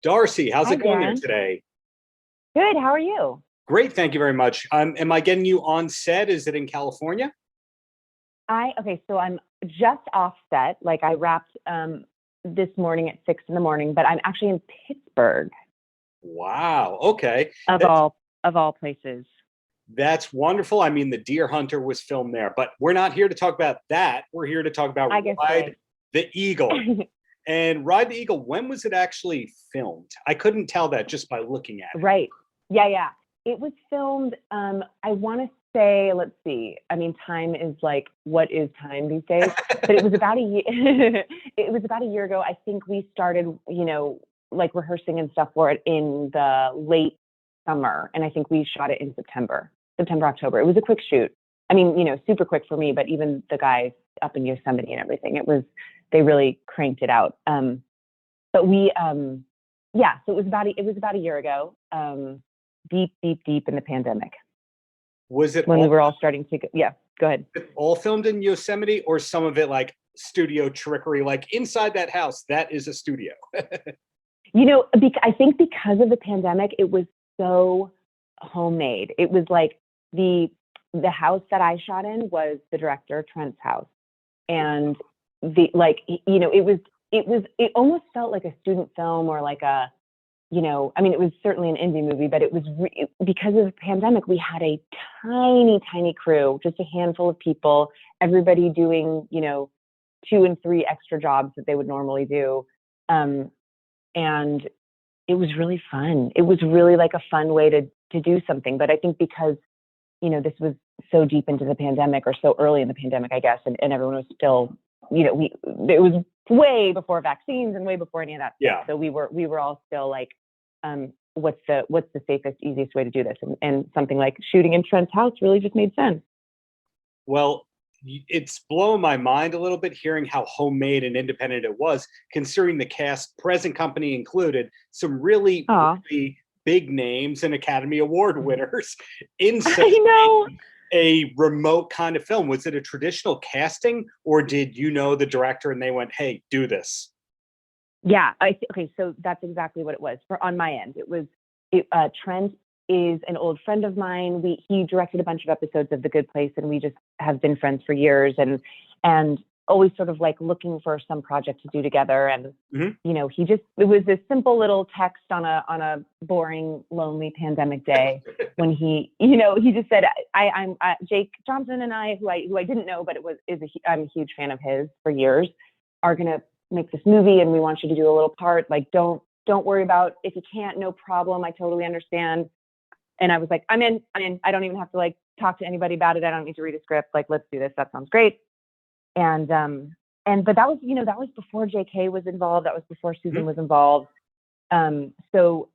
Darcy, how's Hi, it going there Darren. today? Good. How are you? Great, thank you very much. Am I getting you on set? Is it in California? So I'm just off set. Like I wrapped this morning at 6 in the morning, but I'm actually in Pittsburgh Wow. Okay, of that's all places. that's wonderful. I mean, The Deer Hunter was filmed there, but we're not here to talk about that. We're here to talk about I guess Ride right. the Eagle. And Ride the Eagle, when was it actually filmed? I couldn't tell that just by looking at it. Right. Yeah, yeah. It was filmed, I want to say, let's see. I mean, time is like, what is time these days? But it was about a year. It was about a year ago. I think we started, like rehearsing and stuff for it in the late summer. And I think we shot it in September, October. It was a quick shoot. I mean, super quick for me, but even the guys up in Yosemite and everything, they really cranked it out. But yeah, so it was about a year ago, deep, deep, deep in the pandemic Was it when we were all starting to, yeah, go ahead. all filmed in Yosemite, or some of it like studio trickery, like inside that house? That is a studio. I think because of the pandemic, it was so homemade. It was like the house that I shot in was the director Trent's house, and it almost felt like a student film or like a, I mean, it was certainly an indie movie, but it was because of the pandemic, we had a tiny, tiny crew, just a handful of people, everybody doing, 2 and 3 extra jobs that they would normally do. And it was really fun. It was really like a fun way to do something. But I think because, this was so deep into the pandemic or so early in the pandemic, I guess, and everyone was still, it was way before vaccines and way before any of that stuff. Yeah. So we were all still like, what's the safest, easiest way to do this? And something like shooting in Trent's house really just made sense. Well, it's blowing my mind a little bit hearing how homemade and independent it was, considering the cast, present company included, some really, Aw. really big names and Academy Award winners in I know. a remote kind of film. Was it a traditional casting, or did you know the director and they went, "Hey, do this"? Yeah. Okay. So that's exactly what it was on my end. Trent is an old friend of mine. He directed a bunch of episodes of The Good Place, and we just have been friends for years, and always sort of like looking for some project to do together. And it was this simple little text on a boring, lonely pandemic day when he just said, I'm Jake Johnson and I, who I didn't know, but I'm a huge fan of his for years, are gonna make this movie, and we want you to do a little part. Like, don't worry about if you can't, no problem. I totally understand. And I was like, I'm in. I don't even have to like talk to anybody about it. I don't need to read a script. Like, let's do this. That sounds great. But that was before JK was involved. That was before Susan was involved. So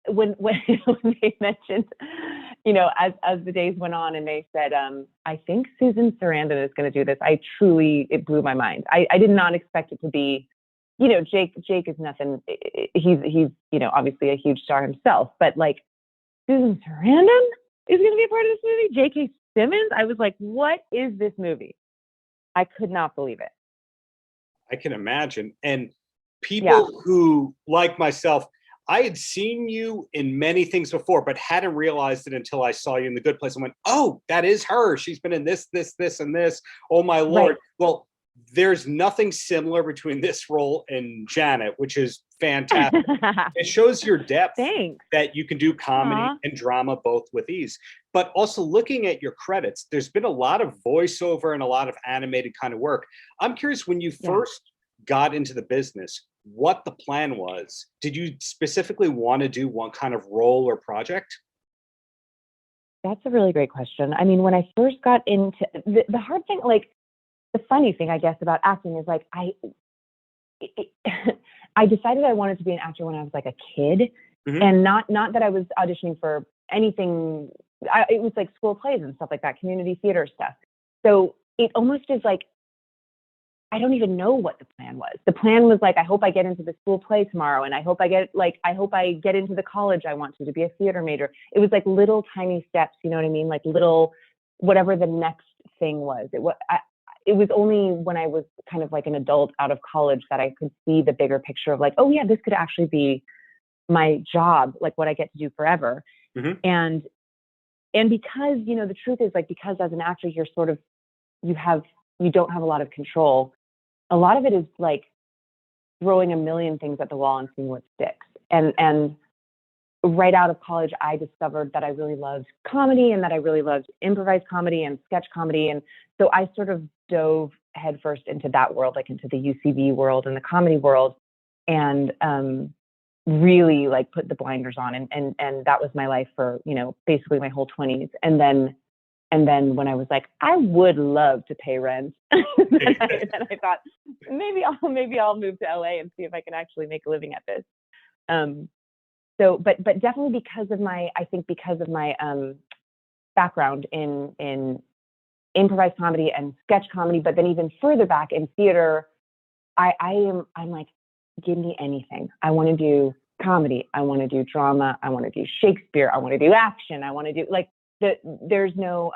when they mentioned, as the days went on and they said, I think Susan Sarandon is going to do this, it blew my mind. I did not expect it to be, Jake is nothing. He's obviously a huge star himself, but like Susan Sarandon is going to be a part of this movie. J.K. Simmons. I was like, what is this movie? I could not believe it. I can imagine. And people who, like myself, I had seen you in many things before, but hadn't realized it until I saw you in The Good Place and went, "Oh, that is her. She's been in this, this, this, and this. Oh my Lord." Right. Well, there's nothing similar between this role and Janet, which is fantastic. It shows your depth. Thanks. That you can do comedy Aww. and drama both with ease. But also looking at your credits, there's been a lot of voiceover and a lot of animated kind of work. I'm curious, when you first got into the business, what the plan was. Did you specifically want to do one kind of role or project? That's a really great question. I mean, when I first got into the hard thing, like the funny thing, I guess, about acting is like I decided I wanted to be an actor when I was like a kid, and not that I was auditioning for anything. It was like school plays and stuff like that, community theater stuff. So it almost is like, I don't even know what the plan was. The plan was like, I hope I get into the school play tomorrow, and I hope I get into the college I want to be a theater major. It was like little tiny steps, you know what I mean? Like little, whatever the next thing was. it was only when I was kind of like an adult out of college that I could see the bigger picture of like, oh yeah, this could actually be my job, like what I get to do forever. Mm-hmm. And because, you know, the truth is like, because as an actor, you're sort of, you don't have a lot of control. A lot of it is like throwing a million things at the wall and seeing what sticks. And right out of college, I discovered that I really loved comedy and that I really loved improvised comedy and sketch comedy. And so I sort of dove headfirst into that world, like into the UCB world and the comedy world, and really like put the blinders on. And that was my life for, you know, basically my whole 20s. And then when I was like, I would love to pay rent, then I thought maybe I'll move to LA and see if I can actually make a living at this. So, but definitely because of my background in improvised comedy and sketch comedy, but then even further back in theater, I'm like, give me anything. I want to do comedy. I want to do drama. I want to do Shakespeare. I want to do action. I want to do like there's no,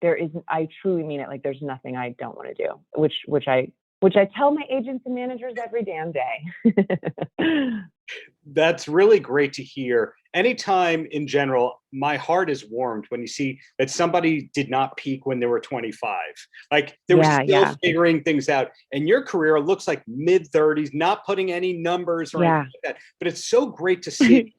there isn't, I truly mean it. Like there's nothing I don't want to do, which I tell my agents and managers every damn day. That's really great to hear. Anytime in general, my heart is warmed when you see that somebody did not peak when they were 25. Like they were still figuring things out. And your career looks like mid-30s, not putting any numbers or anything like that. But it's so great to see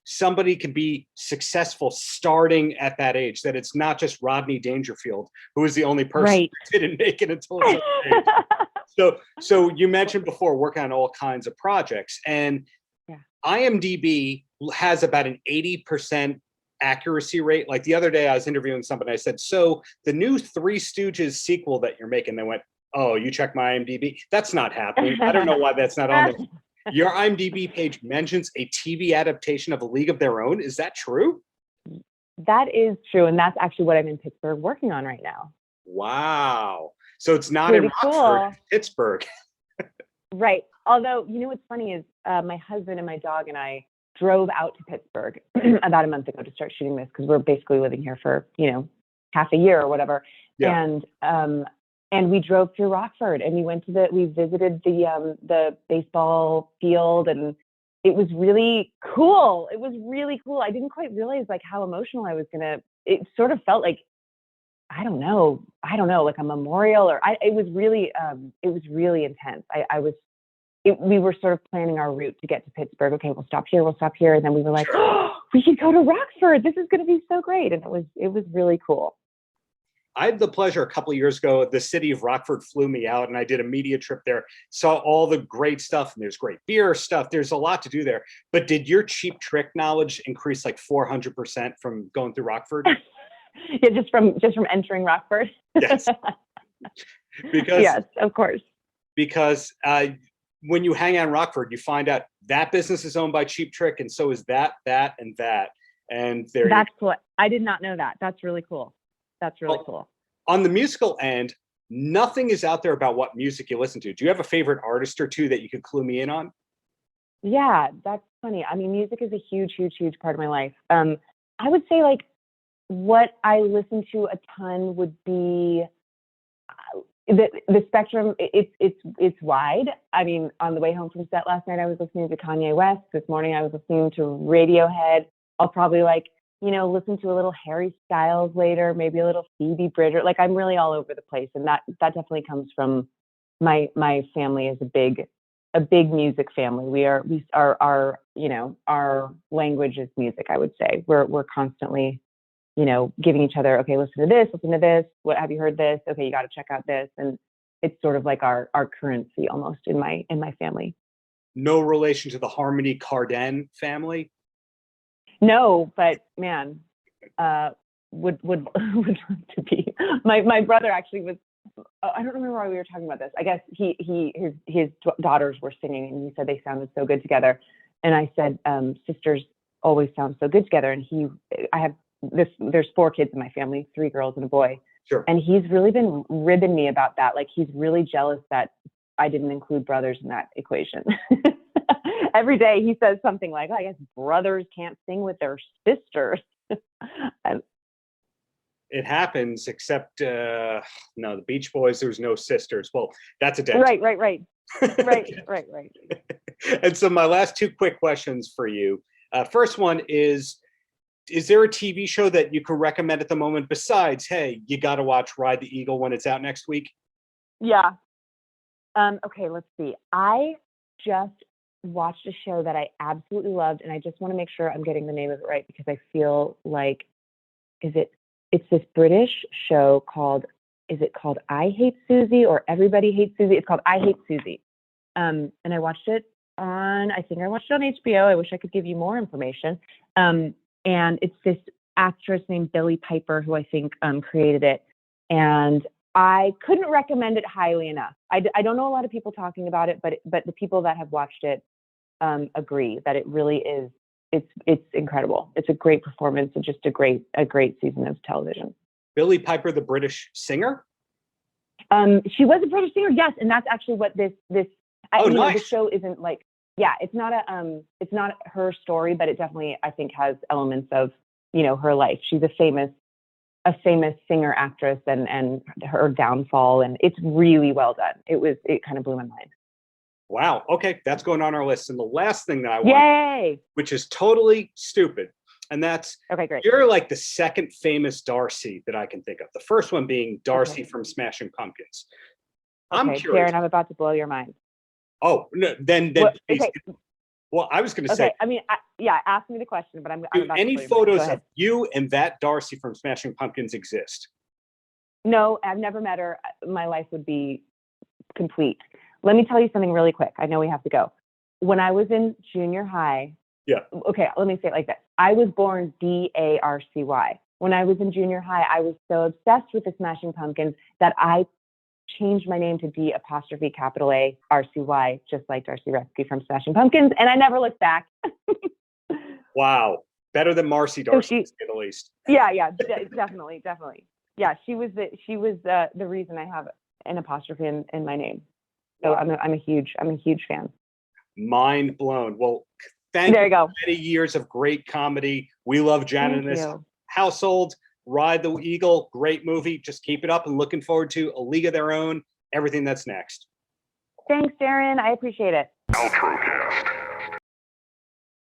somebody can be successful starting at that age, that it's not just Rodney Dangerfield, who was the only person who didn't make it until a certain age. So you mentioned before working on all kinds of projects, and IMDb has about an 80% accuracy rate. Like the other day I was interviewing somebody, I said, so the new Three Stooges sequel that you're making, they went, oh, you check my IMDb? That's not happening. I don't know why that's not on there. Your IMDb page mentions a TV adaptation of A League of Their Own. Is that true? That is true. And that's actually what I'm in Pittsburgh working on right now. Wow. So it's not pretty in Rockford, Pittsburgh. Right. Although, you know, what's funny is my husband and my dog and I drove out to Pittsburgh about a month ago to start shooting this, because we're basically living here for, you know, half a year or whatever. Yeah. And we drove through Rockford, and we visited the baseball field, and it was really cool. It was really cool. I didn't quite realize like how emotional I was it sort of felt like, I don't know, like a memorial, or it was really intense. We were sort of planning our route to get to Pittsburgh. Okay, we'll stop here. And then we were like, oh, we could go to Rockford. This is going to be so great. And it was really cool. I had the pleasure a couple of years ago, the city of Rockford flew me out, and I did a media trip there, saw all the great stuff, and there's great beer stuff. There's a lot to do there. But did your cheap trick knowledge increase like 400% from going through Rockford? Yeah, just from entering Rockford. Yes. Yes, of course. Because when you hang out in Rockford, you find out that business is owned by Cheap Trick, and so is that, and that. And that's what I did not know that. That's really cool. That's really cool. On the musical end, nothing is out there about what music you listen to. Do you have a favorite artist or two that you could clue me in on? Yeah, that's funny. I mean, music is a huge, huge, huge part of my life. I would say like what I listen to a ton would be the spectrum. It's wide. I mean, on the way home from set last night, I was listening to Kanye West. This morning, I was listening to Radiohead. I'll probably listen to a little Harry Styles later, maybe a little Phoebe Bridger. Like I'm really all over the place, and that definitely comes from my family is a big music family. Our language is music. I would say we're constantly, giving each other, okay, listen to this. What have you heard this? Okay, you got to check out this, and it's sort of like our currency almost in my family. No relation to the Harmony Carden family. No, but man, would love to be. My brother actually was. I don't remember why we were talking about this. I guess his daughters were singing, and he said they sounded so good together. And I said, sisters always sound so good together. And there's 4 kids in my family, 3 girls and a boy. Sure. And he's really been ribbing me about that. Like he's really jealous that I didn't include brothers in that equation. Every day he says something like, I guess brothers can't sing with their sisters. it happens, except no, the Beach Boys, there's no sisters. Well, that's a dead Right. Right. And so my last two quick questions for you. First one is there a TV show that you could recommend at the moment besides, hey, you got to watch Ride the Eagle when it's out next week? Yeah. Okay, let's see. I just watched a show that I absolutely loved, and I just want to make sure I'm getting the name of it right because I feel like, it's this British show called, is it called I Hate Susie or Everybody Hates Susie? It's called I Hate Susie. And I watched it on HBO. I wish I could give you more information. And it's this actress named Billie Piper who I think created it. And I couldn't recommend it highly enough. I don't know a lot of people talking about it, but the people that have watched it agree that it really is. It's incredible. It's a great performance and just a great season of television. Billie Piper, the British singer? She was a British singer, yes, and that's actually what this. Nice. The show isn't like, it's not her story, but it definitely I think has elements of her life. She's a famous singer actress and her downfall, and it's really well done. It kind of blew my mind. Wow. Okay, that's going on our list. And the last thing that I want, yay, which is totally stupid, and that's, okay, great. You're like the second famous Darcy that I can think of. The first one being Darcy from Smashing Pumpkins. I'm curious. Darren, I'm about to blow your mind. Oh, no, then please. Okay. Well, I was going to say. I mean, ask me the question, but I'm about any to photos of you and that Darcy from Smashing Pumpkins exist? No, I've never met her. My life would be complete. Let me tell you something really quick. I know we have to go. When I was in junior high, okay, let me say it like this. I was born Darcy. When I was in junior high, I was so obsessed with the Smashing Pumpkins that I changed my name to D''A''RCY, just like Darcy Rescue from Smashing Pumpkins, and I never looked back. Wow. Better than Marcy Darcy, at least. Yeah, definitely. Yeah, she was the reason I have an apostrophe in my name. So wow. I'm a huge fan. Mind blown. Well, thank you for many years of great comedy. We love Janet in this household. Ride the Eagle, great movie. Just keep it up and looking forward to A League of Their Own, everything that's next. Thanks, Darren. I appreciate it. Paltrocast.